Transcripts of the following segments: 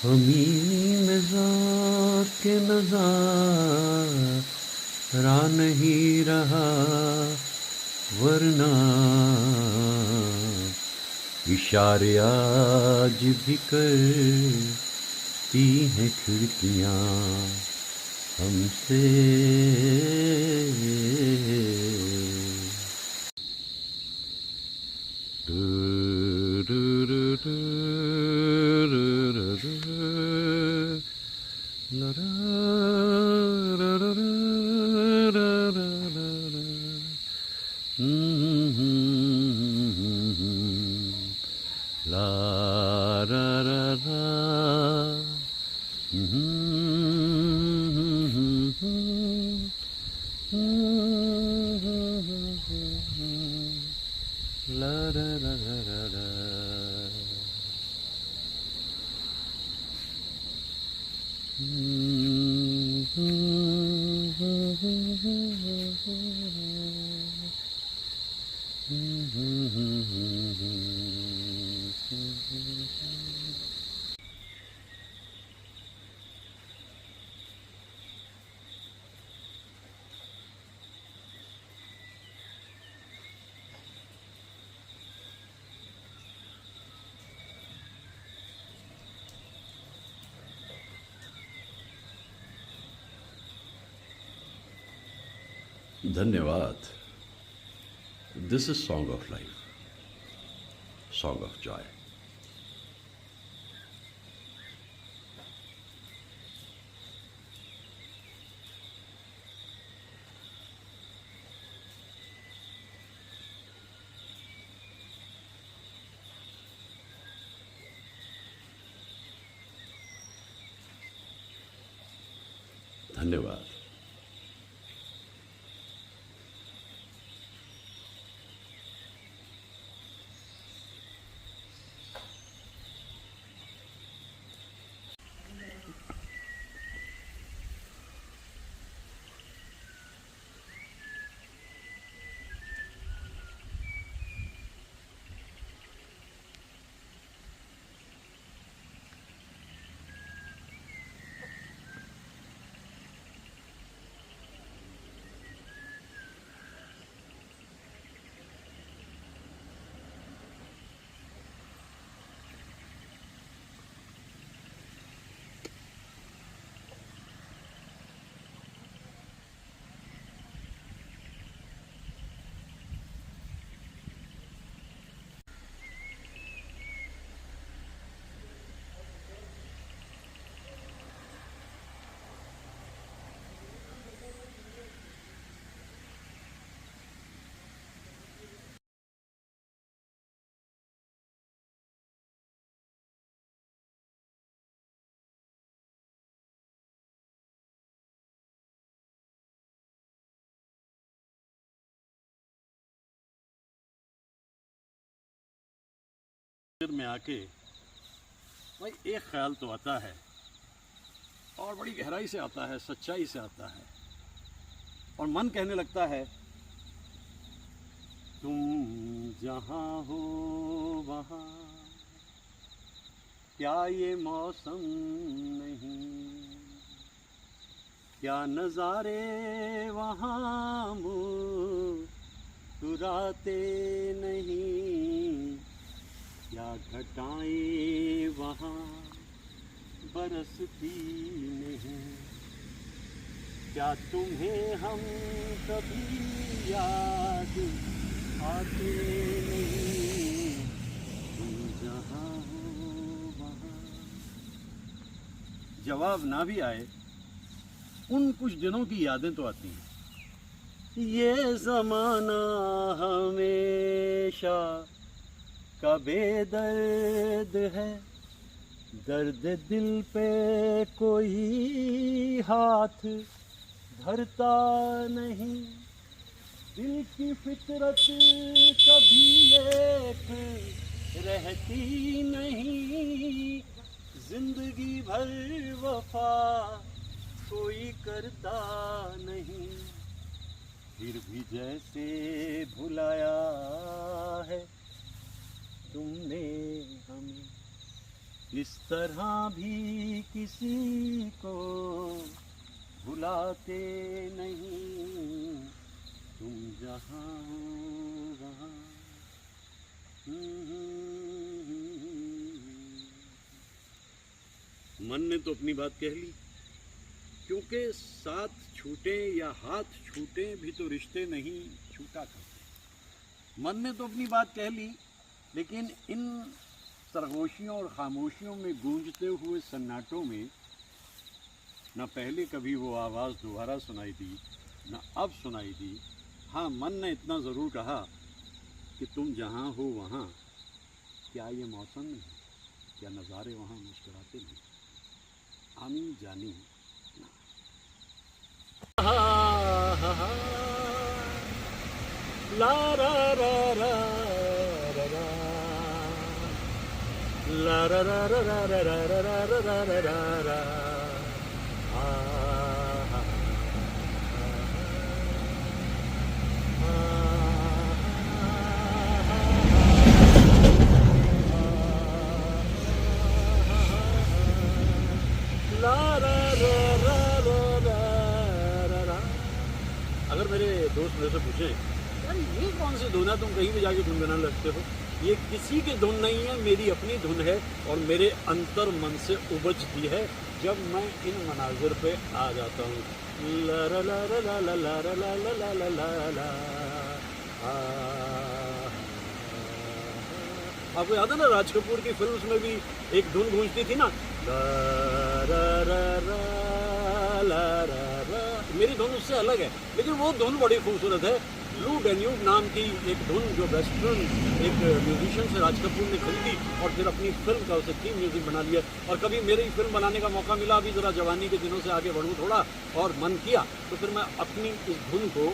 हमी में ज़ात के नज़ारा नहीं रहा, वरना इशारे आज भी करती हैं खिड़कियाँ हमसे। La ra ra ra. La ra ra ra ra ra. धन्यवाद. This is Song of Life, Song of Joy. धन्यवाद. में आके भाई एक ख्याल तो आता है और बड़ी गहराई से आता है, सच्चाई से आता है, और मन कहने लगता है तुम जहाँ हो वहाँ क्या ये मौसम नहीं, क्या नज़ारे वहाँ मुस्कुराते नहीं, क्या घटाएं वहाँ बरसती नहीं, क्या तुम्हें हम कभी याद आते नहीं, तुम जहाँ हो वहाँ। जवाब ना भी आए, उन कुछ दिनों की यादें तो आती हैं। ये ज़माना हमेशा का बेदर्द है, दर्द दिल पे कोई हाथ धरता नहीं, दिल की फितरत कभी एक रहती नहीं, जिंदगी भर वफा कोई करता नहीं, फिर भी जैसे भुलाया है तुमने हमें, इस तरह भी किसी को भुलाते नहीं, तुम जहाँ हो वहाँ। मन ने तो अपनी बात कह ली, क्योंकि साथ छूटे या हाथ छूटे भी तो रिश्ते नहीं छूटा करते। मन ने तो अपनी बात कह ली, लेकिन इन सरगोशियों और खामोशियों में गूंजते हुए सन्नाटों में न पहले कभी वो आवाज़ दोबारा सुनाई दी, न अब सुनाई दी। हाँ, मन ने इतना ज़रूर कहा कि तुम जहाँ हो वहाँ, क्या ये मौसम नहीं, क्या नज़ारे वहाँ मुस्कुराते नहीं, आमी जानी ना। ला रा रा रा रा रा, ला रा रा रा रा रा रा रा रा रा रा रा, अगर मेरे दोस्त मेरे से पूछे यार ये कौन सी धुन है, तुम कहीं भी जाके धुन बनाने लगते हो, ये किसी की धुन नहीं है, मेरी अपनी धुन है और मेरे अंतर मन से उपजती है जब मैं इन मनाजिर पे आ जाता हूँ। ला ला ला ला ला ला ला ला ला ला ला ला। आपको याद है ना, राज कपूर की फिल्म में भी एक धुन गूंजती थी ना, ला रा रा रा ला रा रा। मेरी धुन उससे अलग है, लेकिन वो धुन बड़ी खूबसूरत है। ब्लू डैन्यूब नाम की एक धुन जो वेस्टर्न एक म्यूजिशियन से राज कपूर ने खरीदी और फिर अपनी फिल्म का उसे थीम म्यूजिक बना लिया। और कभी मेरी फिल्म बनाने का मौका मिला, अभी ज़रा जवानी के दिनों से आगे बढ़ूँ थोड़ा और मन किया, तो फिर मैं अपनी इस धुन को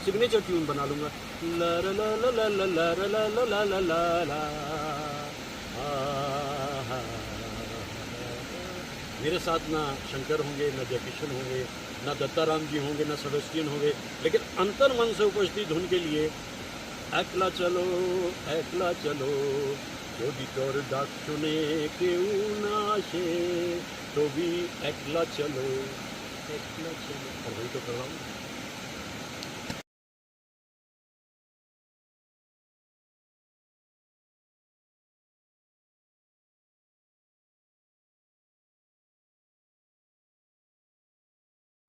सिग्नेचर ट्यून बना लूँगा। ला ला ला ला ला ला ला ला ला ला ला ला। मेरे साथ ना शंकर होंगे, ना जयकिशन होंगे, ना दत्ताराम जी होंगे, ना सेबेस्टियन होंगे, लेकिन अंतर मन से उपजती धुन के लिए একলা चलो একলা चलो, যদি তোর ডাক শুনে কেউ না আসে তবে একলা चलो একলা चलो। और वही तो कर रहा हूँ।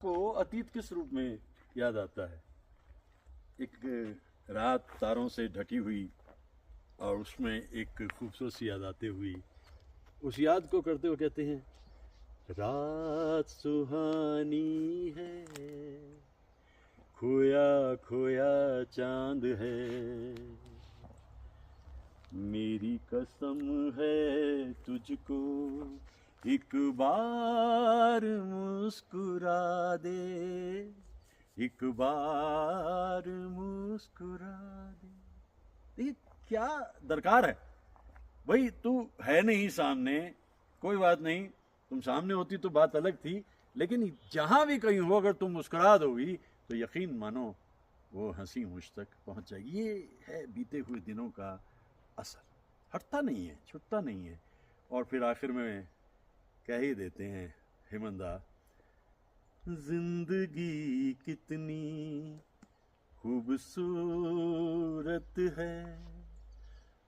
को अतीत किस रूप में याद आता है? एक रात तारों से ढकी हुई और उसमें एक खूबसूरत सी याद आते हुई, उस याद को करते हुए कहते हैं, रात सुहानी है, खोया खोया चांद है, मेरी कसम है तुझको एक बार मुस्कुरा दे, एक बार मुस्कुरा दे। देखिए क्या दरकार है भाई, तू है नहीं सामने, कोई बात नहीं, तुम सामने होती तो बात अलग थी, लेकिन जहाँ भी कहीं हो अगर तुम मुस्कुरा दोगी तो यकीन मानो वो हंसी मुझ तक पहुँच जाएगी। ये है बीते हुए दिनों का असर, हटता नहीं है, छुटता नहीं है। और फिर आखिर में कह ही देते हैं हेमंदा, जिंदगी कितनी खूबसूरत है,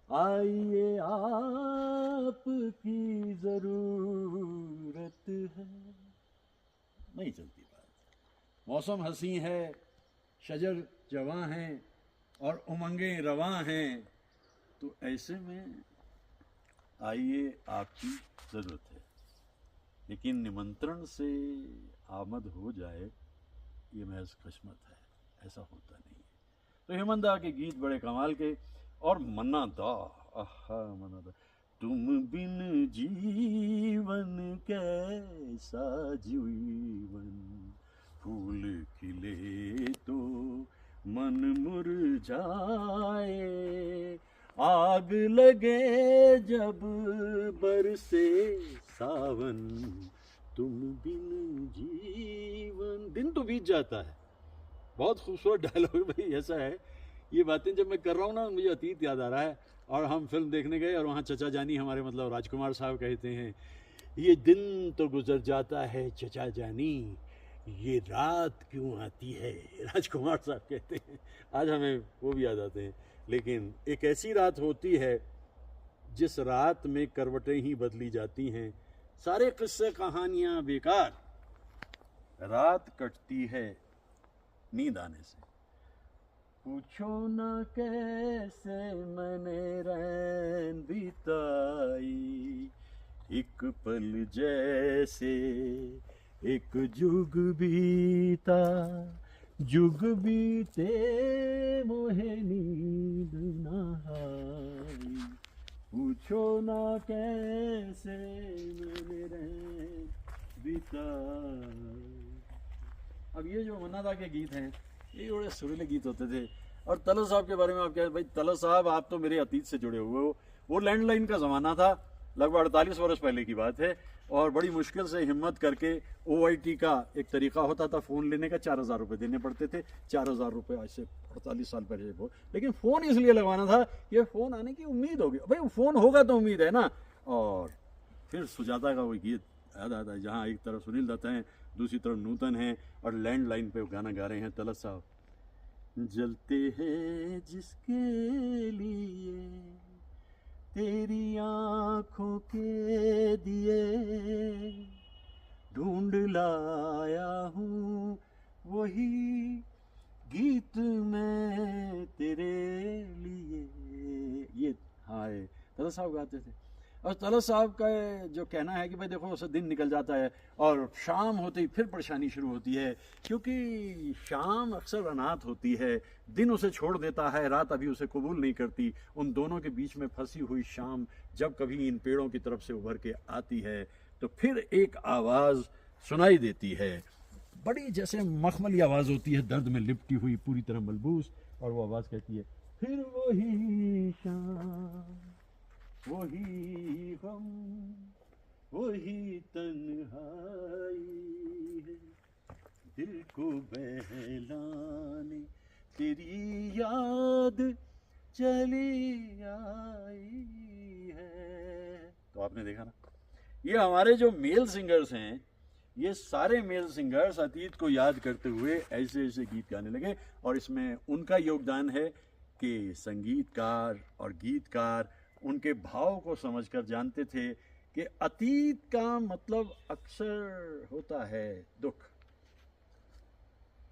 आइए आपकी जरूरत है। नहीं चलती बात, मौसम हंसी है, शजर जवां हैं और उमंगे रवां हैं, तो ऐसे में आइए आपकी ज़रूरत है। लेकिन निमंत्रण से आमद हो जाए ये महज किस्मत है, ऐसा होता नहीं है। तो हेमंदा के गीत बड़े कमाल के। और मन्ना दा, आहा मन्ना दा, तुम बिन जीवन कैसा जीवन, फूल खिले तो मन मुरझाए, आग लगे जब बरसे सावन, तुम बिन जीवन। दिन तो बीत जाता है, बहुत खूबसूरत डायलॉग भाई ऐसा है ये बातें जब मैं कर रहा हूँ ना, मुझे अतीत याद आ रहा है। और हम फिल्म देखने गए और वहाँ चचा जानी हमारे मतलब राजकुमार साहब कहते हैं, ये दिन तो गुजर जाता है चचा जानी, ये रात क्यों आती है। राजकुमार साहब कहते हैं, आज हमें वो भी याद आते हैं। लेकिन एक ऐसी रात होती है जिस रात में करवटें ही बदली जाती हैं, सारे किस्से कहानियां बेकार, रात कटती है नींद आने से। पूछो ना कैसे मैंने रैन बिताई, एक पल जैसे एक जुग बीता, जुग बीते मोहे नींद ना आई। पूछो ना कैसे मैंने रैन बिताई। अब ये जो मन्ना के गीत हैं, ये बड़े सुरीले गीत होते थे। और तलत साहब के बारे में आप क्या है भाई, तलत साहब आप तो मेरे अतीत से जुड़े हुए हो। वो लैंडलाइन का ज़माना था, लगभग 48 वर्ष पहले की बात है, और बड़ी मुश्किल से हिम्मत करके OIT का एक तरीका होता था फ़ोन लेने का, 4000 रुपये देने पड़ते थे। 4000 रुपये आज से 48 साल पहले वो, लेकिन फ़ोन इसलिए लगवाना था, ये फ़ोन आने की उम्मीद होगी, भाई फ़ोन होगा तो उम्मीद है ना। और फिर सुजाता का वही गीत याद आता है, जहाँ एक तरफ सुनील दत्त हैं, दूसरी तरफ नूतन हैं, और लैंडलाइन पे गाना गा रहे हैं तलत साहब। जलते हैं जिसके लिए तेरी आँखों के दिए, ढूंढ लाया हूँ वही गीत मैं तेरे लिए। ये हाय तलत साहब गाते थे। और तलत साहब का जो कहना है कि भाई देखो उसे दिन निकल जाता है और शाम होते ही फिर परेशानी शुरू होती है, क्योंकि शाम अक्सर अनाथ होती है, दिन उसे छोड़ देता है, रात अभी उसे कबूल नहीं करती। उन दोनों के बीच में फंसी हुई शाम जब कभी इन पेड़ों की तरफ से उभर के आती है तो फिर एक आवाज़ सुनाई देती है, बड़ी जैसे मखमली आवाज़ होती है, दर्द में लिपटी हुई पूरी तरह मलबूस, और वो आवाज़ कहती है, फिर वही शाम, वही गम, वही तन्हाई है, दिल को बहलाने तेरी याद चली आई है। तो आपने देखा ना, ये हमारे जो मेल सिंगर्स हैं, ये सारे मेल सिंगर्स अतीत को याद करते हुए ऐसे ऐसे गीत गाने लगे। और इसमें उनका योगदान है कि संगीतकार और गीतकार उनके भाव को समझकर जानते थे कि अतीत का मतलब अक्सर होता है दुख।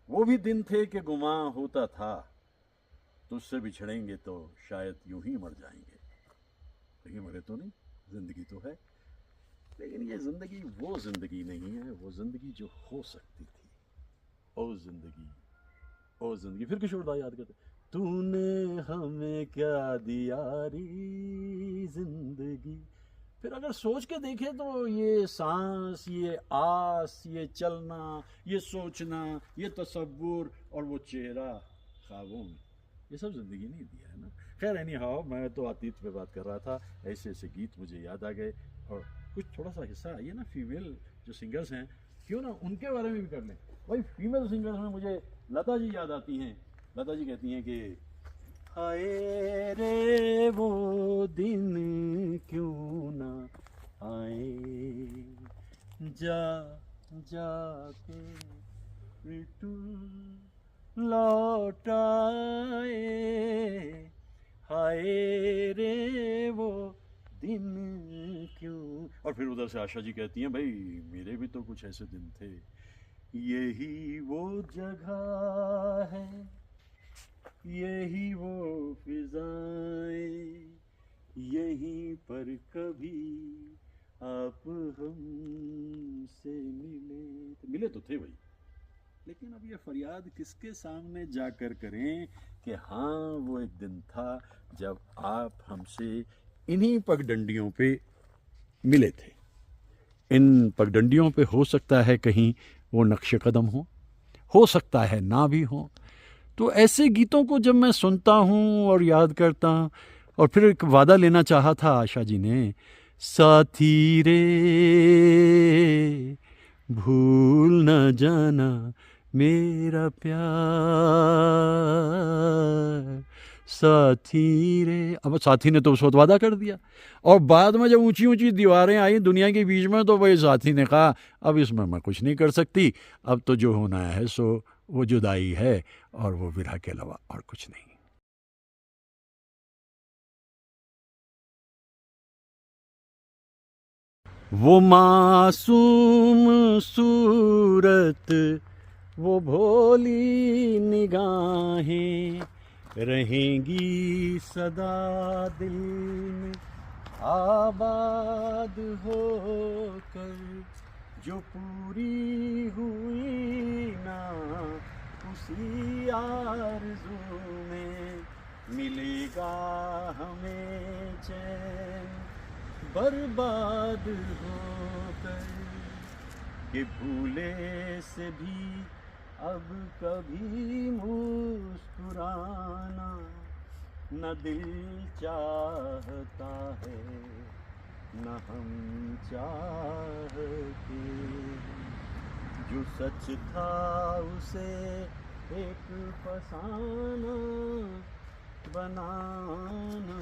वो भी दिन थे कि गुमा होता था, तुझसे बिछड़ेंगे तो शायद यूं ही मर जाएंगे। लेकिन मरे तो नहीं, जिंदगी तो है। लेकिन ये जिंदगी वो जिंदगी नहीं है, वो जिंदगी जो हो सकती थी। ओ जिंदगी, ओ जिंदगी। फिर किशोर दा याद करते, तूने हमें क्या दिया री जिंदगी। फिर अगर सोच के देखें तो ये सांस, ये आस, ये चलना, ये सोचना, ये तसव्वुर और वो चेहरा ख्वाबों में, ये सब जिंदगी नहीं दिया है ना। खैर एनी हाउ, मैं तो अतीत पे बात कर रहा था, ऐसे ऐसे गीत मुझे याद आ गए। और कुछ थोड़ा सा हिस्सा आइए ना, फीमेल जो सिंगर्स हैं, क्यों ना उनके बारे में भी कर लें। भाई फीमेल सिंगर्स में मुझे लता जी याद आती हैं। लता जी कहती हैं कि हाय रे वो दिन क्यों ना आए, जा जा के तू लौट आए, हाय रे वो दिन क्यों। और फिर उधर से आशा जी कहती हैं, भाई मेरे भी तो कुछ ऐसे दिन थे, यही वो जगह है, यही वो फिजाएं, यहीं पर कभी आप हमसे मिले तो थे भाई। लेकिन अब ये फरियाद किसके सामने जाकर करें कि हाँ वो एक दिन था जब आप हमसे इन्हीं पगडंडियों पे मिले थे। इन पगडंडियों पे हो सकता है कहीं वो नक्श कदम हो सकता है ना भी हो। तो ऐसे गीतों को जब मैं सुनता हूँ और याद करता हूँ, और फिर एक वादा लेना चाहा था आशा जी ने, साथी रे भूल न जाना मेरा प्यार, साथी रे। अब साथी ने तो उस वक्त वादा कर दिया, और बाद में जब ऊंची ऊंची दीवारें आई दुनिया के बीच में, तो भाई साथी ने कहा अब इसमें मैं कुछ नहीं कर सकती, अब तो जो होना है सो वो जुदाई है, और वो विरह के अलावा और कुछ नहीं। वो मासूम सूरत, वो भोली निगाहें रहेंगी सदा दिल में आबाद होकर, जो पूरी हुई ना उसी आरज़ू में मिलेगा हमें चैन, बर्बाद होकर कि भूले से भी अब कभी मुस्कुराना न दिल चाहता है न हम चाहते, जो सच था उसे एक फसाना बनाना।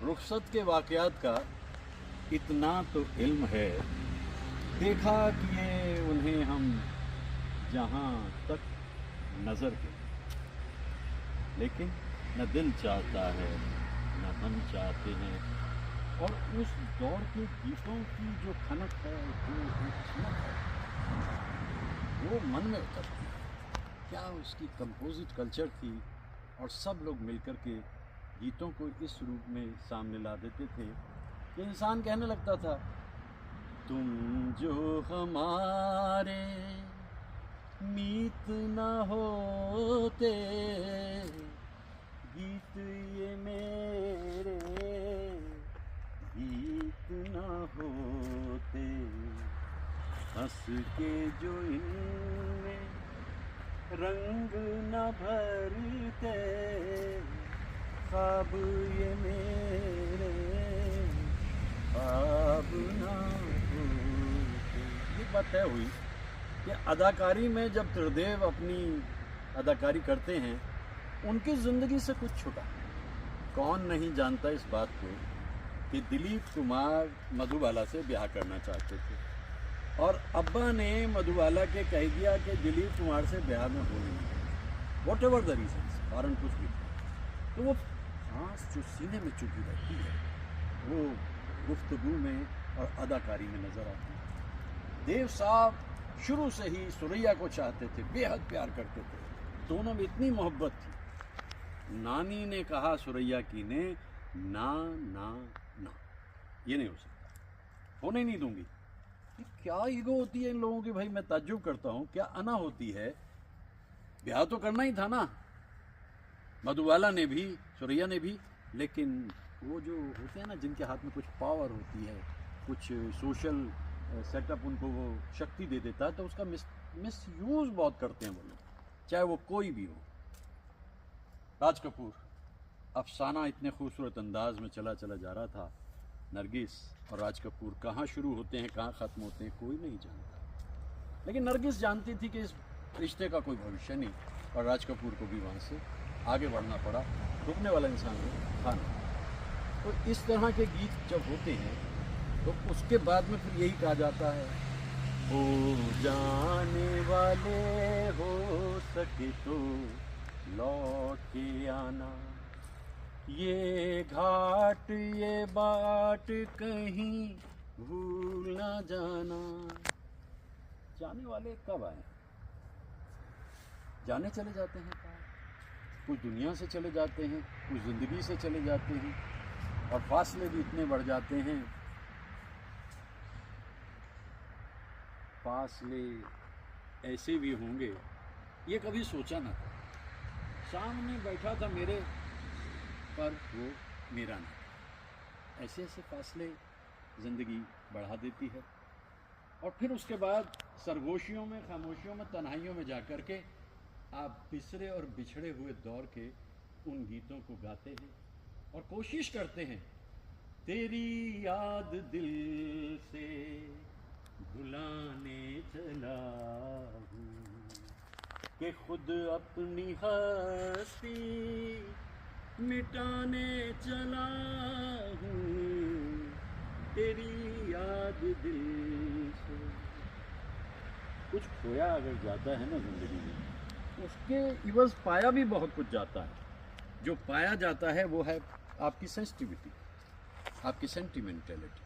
रुखसत के वाक़यात का इतना तो इल्म है, देखा किए उन्हें हम जहाँ तक नज़र के, लेकिन न दिल चाहता है न हम चाहते हैं। और उस दौर के गीतों की जो खनक है, जो चमक है, वो मन में उतरती है। क्या उसकी कंपोजिट कल्चर थी, और सब लोग मिलकर के गीतों को इस रूप में सामने ला देते थे कि इंसान कहने लगता था, तुम जो हमारे मीत न होते, गीत ये मेरे गीत न होते, हंस के जो इनमें रंग न भरते, ख्वाब ये मेरे ख्वाब न होते। ये बात तय हुई कि अदाकारी में जब त्रिदेव अपनी अदाकारी करते हैं, उनकी ज़िंदगी से कुछ छुटा। कौन नहीं जानता इस बात को कि दिलीप कुमार मधुबाला से ब्याह करना चाहते थे, और अब्बा ने मधुबाला के कह दिया कि दिलीप कुमार से ब्याह में हो नहीं, वॉट एवर द रीजंस, कारण कुछ भी। तो वो सांस जो सीने में चुभी रहती है, वो गुफ्तगू में और अदाकारी में नज़र आती है। देव साहब शुरू से ही सुरैया को चाहते थे, बेहद प्यार करते थे, दोनों में इतनी मोहब्बत थी। नानी ने कहा सुरैया की ने, ना ना ना, ये नहीं हो सकता, होने नहीं दूंगी। क्या ईगो होती है इन लोगों की भाई, मैं ताज्जुब करता हूँ, क्या अना होती है। ब्याह तो करना ही था ना, मधुबाला ने भी सुरैया ने भी, लेकिन वो जो होते हैं ना जिनके हाथ में कुछ पावर होती है, कुछ सोशल सेटअप उनको वो शक्ति दे देता है, तो उसका मिसयूज़ बहुत करते हैं वो लोग, चाहे वो कोई भी हो। राज कपूर अफसाना इतने खूबसूरत अंदाज में चला चला जा रहा था। नरगिस और राज कपूर कहाँ शुरू होते हैं कहाँ ख़त्म होते हैं कोई नहीं जानता, लेकिन नरगिस जानती थी कि इस रिश्ते का कोई भविष्य नहीं, और राज कपूर को भी वहाँ से आगे बढ़ना पड़ा, रुकने वाला इंसान था ना। तो इस तरह के गीत जब होते हैं तो उसके बाद में फिर यही कहा जाता है, हो जाने वाले हो सके तो लौट के आना, ये घाट ये बाट कहीं भूल ना जाना। जाने वाले कब आए, जाने चले जाते हैं, कुछ दुनिया से चले जाते हैं, कुछ ज़िंदगी से चले जाते हैं, और फासले भी इतने बढ़ जाते हैं। फासले ऐसे भी होंगे, ये कभी सोचा ना था। सामने बैठा था मेरे, पर वो मेरा नहीं। ऐसे ऐसे फासले ज़िंदगी बढ़ा देती है, और फिर उसके बाद सरगोशियों में, खामोशियों में, तन्हाइयों में जा कर के आप बिसरे और बिछड़े हुए दौर के उन गीतों को गाते हैं और कोशिश करते हैं तेरी याद दिल से भुलाने चला हूँ, कि खुद अपनी हस्ती मिटाने चला हूँ, तेरी याद दिल से। कुछ खोया अगर जाता है ना जिंदगी में, उसके इवज़ पाया भी बहुत कुछ जाता है। जो पाया जाता है वो है आपकी सेंसिटिविटी, आपकी सेंटिमेंटलिटी,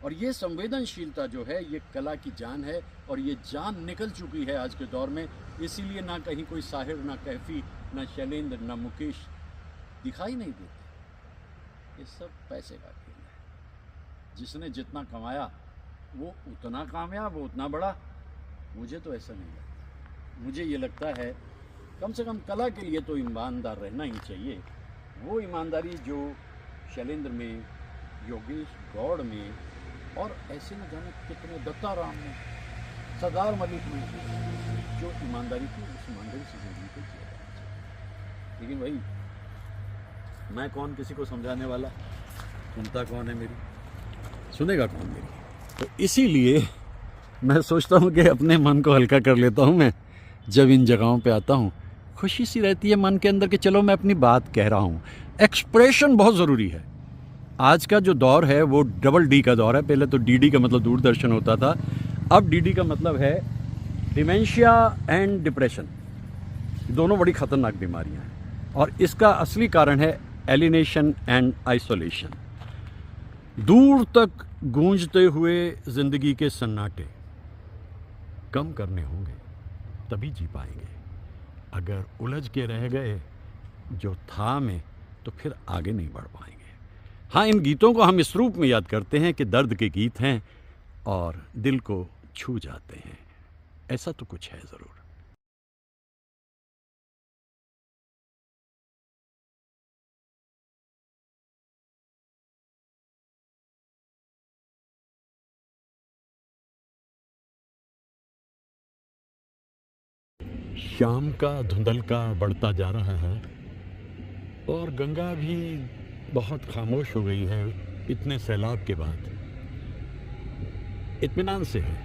और ये संवेदनशीलता जो है ये कला की जान है, और ये जान निकल चुकी है आज के दौर में। इसीलिए ना कहीं कोई साहिर, ना कैफी, ना शैलेंद्र, ना मुकेश दिखाई नहीं देते। ये सब पैसे का खेल है। जिसने जितना कमाया वो उतना कामयाब, वो उतना बड़ा। मुझे तो ऐसा नहीं लगता। मुझे ये लगता है कम से कम कला के लिए तो ईमानदार रहना ही चाहिए। वो ईमानदारी जो शैलेंद्र में, योगेश गौड़ में, और ऐसे न जाने कितने, दत्ताराम में, सरदार मलिक में, जो ईमानदारी थी उस ईमानदारी से जिंदगी को जिया जाना चाहिए। लेकिन भाई मैं कौन किसी को समझाने वाला, सुनता कौन है मेरी, सुनेगा कौन मेरी। तो इसीलिए मैं सोचता हूँ कि अपने मन को हल्का कर लेता हूँ। मैं जब इन जगहों पे आता हूँ खुशी सी रहती है मन के अंदर कि चलो मैं अपनी बात कह रहा हूँ। एक्सप्रेशन बहुत ज़रूरी है। आज का जो दौर है वो डबल डी का दौर है। पहले तो डीडी का मतलब दूरदर्शन होता था, अब डीडी का मतलब है डिमेंशिया एंड डिप्रेशन। दोनों बड़ी ख़तरनाक बीमारियां हैं, और इसका असली कारण है एलिनेशन एंड आइसोलेशन। दूर तक गूंजते हुए ज़िंदगी के सन्नाटे कम करने होंगे, तभी जी पाएंगे। अगर उलझ के रह गए जो था में, तो फिर आगे नहीं बढ़ पाएंगे। हाँ, इन गीतों को हम इस रूप में याद करते हैं कि दर्द के गीत हैं और दिल को छू जाते हैं। ऐसा तो कुछ है ज़रूर। शाम का धुंधलका बढ़ता जा रहा है और गंगा भी बहुत खामोश हो गई है इतने सैलाब के बाद। इत्मीनान से है।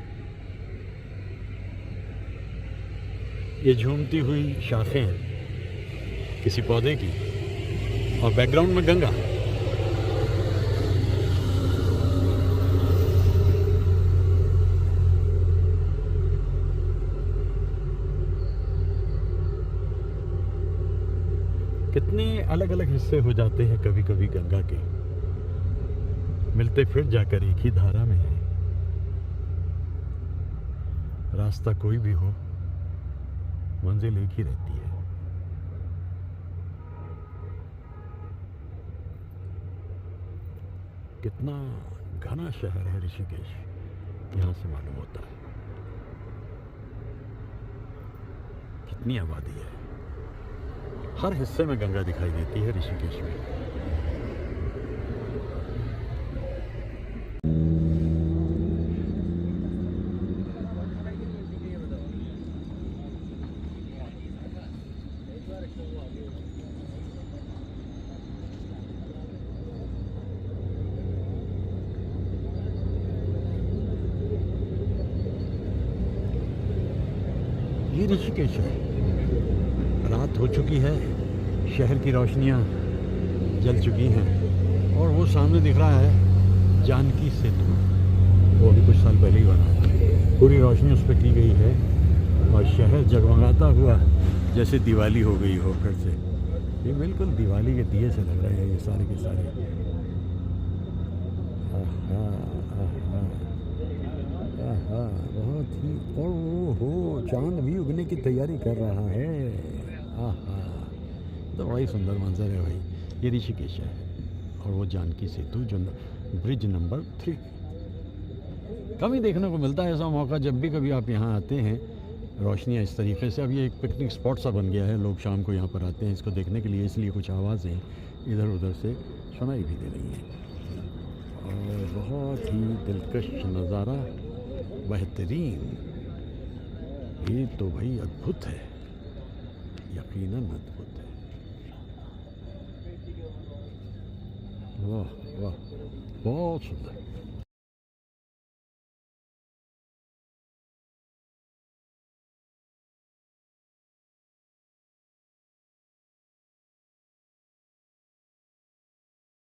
ये झूमती हुई शाखें हैं किसी पौधे की, और बैकग्राउंड में गंगा। कितने अलग अलग हिस्से हो जाते हैं कभी कभी गंगा के, मिलते फिर जाकर एक ही धारा में है। रास्ता कोई भी हो, मंजिल एक ही रहती है। कितना घना शहर है ऋषिकेश, यहाँ से मालूम होता है। कितनी आबादी है। हर हिस्से में गंगा दिखाई देती है ऋषिकेश में। ये ऋषिकेश है। रात हो चुकी है, शहर की रोशनियाँ जल चुकी हैं, और वो सामने दिख रहा है जानकी सेतु। वो अभी कुछ साल पहले ही बना, पूरी रोशनी उस पर की गई है, और शहर जगमगाता हुआ जैसे दिवाली हो गई हो फिर से। ये बिल्कुल दिवाली के दिए से लग रहे हैं ये सारे के सारे। बहुत ही, और हो चांद भी उगने की तैयारी कर रहा है। तो बड़ा ही सुंदर मंजर है भाई। ये ऋषिकेश है, और वो जानकी सेतु जो ब्रिज नंबर 3। कम ही देखने को मिलता है ऐसा मौका, जब भी कभी आप यहाँ आते हैं रोशनियाँ इस तरीके से। अब ये एक पिकनिक स्पॉट सा बन गया है, लोग शाम को यहाँ पर आते हैं इसको देखने के लिए, इसलिए कुछ आवाज़ें इधर उधर से सुनाई भी दे रही हैं। और बहुत ही दिलकश नज़ारा, बेहतरीन। ये तो भाई अद्भुत है, यकीनन अद्भुत है। वाह वाह, बहुत सुंदर।